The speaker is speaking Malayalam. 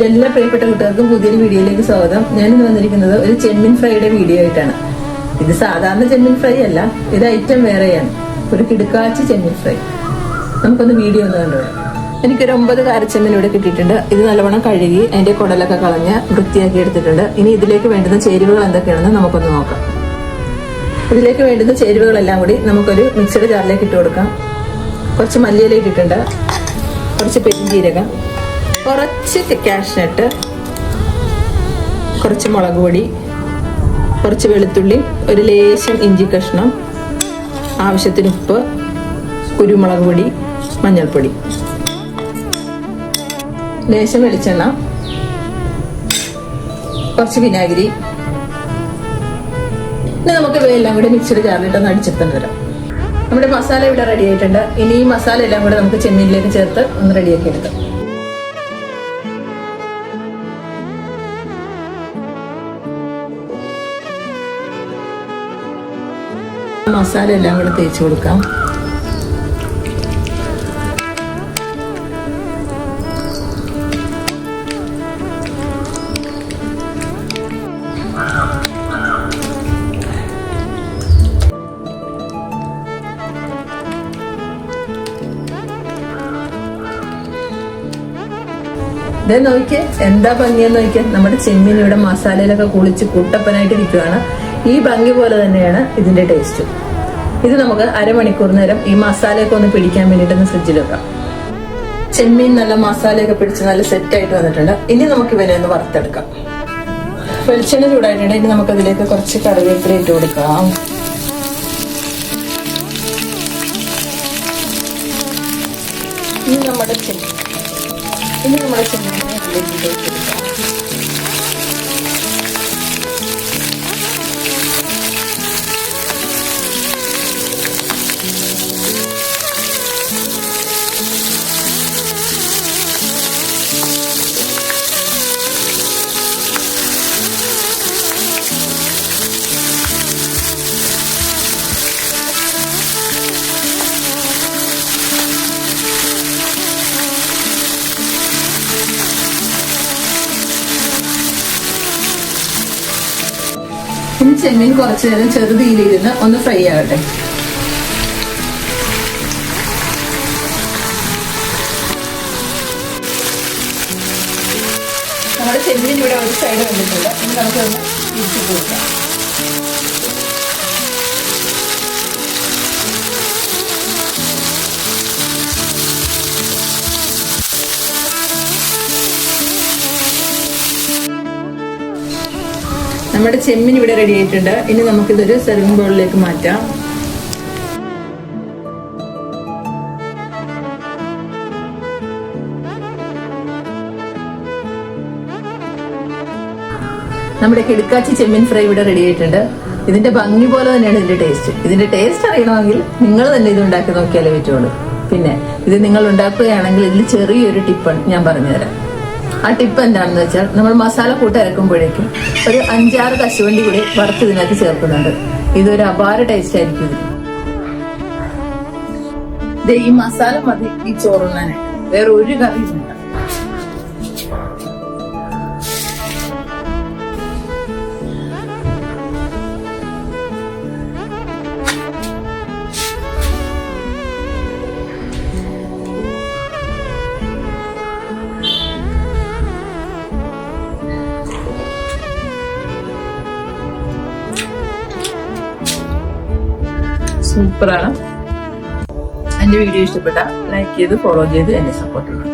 എന്റെ എല്ലാ പ്രിയപ്പെട്ട കൂട്ടുകാർക്കും പുതിയൊരു വീഡിയോയിലേക്ക് സ്വാഗതം. ഞാനിന്ന് വന്നിരിക്കുന്നത് ഒരു ചെമ്മീൻ ഫ്രൈയുടെ വീഡിയോ ആയിട്ടാണ്. ഇത് സാധാരണ ചെമ്മീൻ ഫ്രൈ അല്ല, ഇത് ഐറ്റം വേറെയാണ്. ഒരു കിടുക്കാച്ചി ചെമ്മീൻ ഫ്രൈ. നമുക്കൊന്ന് വീഡിയോ ഒന്ന് കണ്ടുപോകാം. എനിക്കൊരു 9 കാരച്ചെമ്മീൻ ഇവിടെ കിട്ടിയിട്ടുണ്ട്. ഇത് നല്ലവണ്ണം കഴുകി അതിന്റെ കുടലൊക്കെ കളഞ്ഞ് വൃത്തിയാക്കി എടുത്തിട്ടുണ്ട്. ഇനി ഇതിലേക്ക് വേണ്ടുന്ന ചേരുവകൾ എന്തൊക്കെയാണെന്ന് നമുക്കൊന്ന് നോക്കാം. ഇതിലേക്ക് വേണ്ടുന്ന ചേരുവകളെല്ലാം കൂടി നമുക്കൊരു മിക്സഡ് ജാറിലേക്ക് ഇട്ട് കൊടുക്കാം. കുറച്ച് മല്ലിയില ഇട്ടിട്ടുണ്ട്, കുറച്ച് പെരുംജീരകം, കുറച്ച് കാഷ്നട്ട്, കുറച്ച് മുളക് പൊടി, കുറച്ച് വെളുത്തുള്ളി, ഒരു ലേശം ഇഞ്ചി കഷ്ണം, ആവശ്യത്തിന് ഉപ്പ്, കുരുമുളക് പൊടി, മഞ്ഞൾപ്പൊടി, ലേശം വെളിച്ചെണ്ണ, കുറച്ച് വിനാഗിരി. ഇനി നമുക്ക് ഇവയെല്ലാം കൂടി മിക്സഡ് ജാറിലിട്ടൊന്ന് അടിച്ചെടുത്തോണ്ട് വരാം. നമ്മുടെ മസാല ഇവിടെ റെഡി ആയിട്ടുണ്ട്. ഇനി ഈ മസാല എല്ലാം കൂടെ നമുക്ക് ചെമ്മീനിലേക്ക് ചേർത്ത് ഒന്ന് റെഡിയാക്കി എടുക്കാം. മസാല എല്ലാം കൂടെ തേച്ച് കൊടുക്കാം. ഇത് നോക്കിയേ, എന്താ ഭംഗിയെന്ന് നോക്കിയാൽ നമ്മുടെ ചെമ്മീൻ ഇവിടെ മസാലയിലൊക്കെ കുളിച്ച് കുട്ടപ്പനായിട്ട് ഇരിക്കുകയാണ്. ഈ ഭംഗി പോലെ തന്നെയാണ് ഇതിന്റെ ടേസ്റ്റ്. ഇത് നമുക്ക് അരമണിക്കൂർ നേരം ഈ മസാലയൊക്കെ ഒന്ന് പിടിക്കാൻ വേണ്ടിയിട്ടൊന്ന് ഫ്രിഡ്ജിൽ വെക്കാം. ചെമ്മീൻ നല്ല മസാലയൊക്കെ പിടിച്ച് നല്ല സെറ്റ് ആയിട്ട് വന്നിട്ടുണ്ട്. ഇനി നമുക്ക് ഇവനെ ഒന്ന് വറുത്തെടുക്കാം. വെളിച്ചെണ്ണ ചൂടായിട്ടുണ്ട്. ഇനി നമുക്ക് അതിലേക്ക് കുറച്ച് കറിവേപ്പില ഇട്ട് കൊടുക്കാം. ഇനി നമ്മുടെ ചെമ്മീൻ ഇതിലേക്ക് ഇട്ട് കൊടുക്കാം. ഇനി ചെമ്മീൻ കുറച്ചു നേരം ചെറുതീയിലിരുന്ന് ഒന്ന് ഫ്രൈ ആകട്ടെ. നമ്മുടെ ചെമ്മീൻ ഇവിടെ ഒരു സൈഡ് വന്നിട്ടുണ്ട്. ഇനി നമുക്കൊന്ന് തിരിച്ചിട്ട് കൊടുക്കാം. നമ്മുടെ ചെമ്മീൻ ഇവിടെ റെഡി ആയിട്ടുണ്ട്. ഇനി നമുക്കിതൊരു സെർവിംഗ് ബൗളിലേക്ക് മാറ്റാം. നമ്മുടെ കിടുക്കാച്ചി ചെമ്മീൻ ഫ്രൈ ഇവിടെ റെഡി ആയിട്ടുണ്ട്. ഇതിന്റെ ഭംഗി പോലെ തന്നെയാണ് ഇതിന്റെ ടേസ്റ്റ്. ഇതിന്റെ ടേസ്റ്റ് അറിയണമെങ്കിൽ നിങ്ങൾ തന്നെ ഇത് ഉണ്ടാക്കി നോക്കിയാലേ പറ്റുള്ളൂ. പിന്നെ ഇത് നിങ്ങൾ ഉണ്ടാക്കുകയാണെങ്കിൽ ഇതിൽ ചെറിയൊരു ടിപ്പ് ഞാൻ പറഞ്ഞുതരാം. ആ ടിപ്പ് എന്താണെന്ന് വെച്ചാൽ, നമ്മൾ മസാല കൂട്ട് ഇറക്കുമ്പോഴേക്കും ഒരു 5-6 കശുവണ്ടി കൂടി വറുത്ത് ഇതിനകത്ത് ചേർക്കുന്നുണ്ട്. ഇതൊരു അപാര ടേസ്റ്റ് ആയിരിക്കും. ഇത് ഈ മസാല മതി ഈ ചോറുണ്ണാനായിട്ട്, വേറെ ഒരു കറി വേണ്ട. സൂപ്പറാണ്. എന്റെ വീഡിയോ ഇഷ്ടപ്പെട്ട ലൈക്ക് ചെയ്ത് ഫോളോ ചെയ്ത് എന്നെ സപ്പോർട്ട് ചെയ്യും.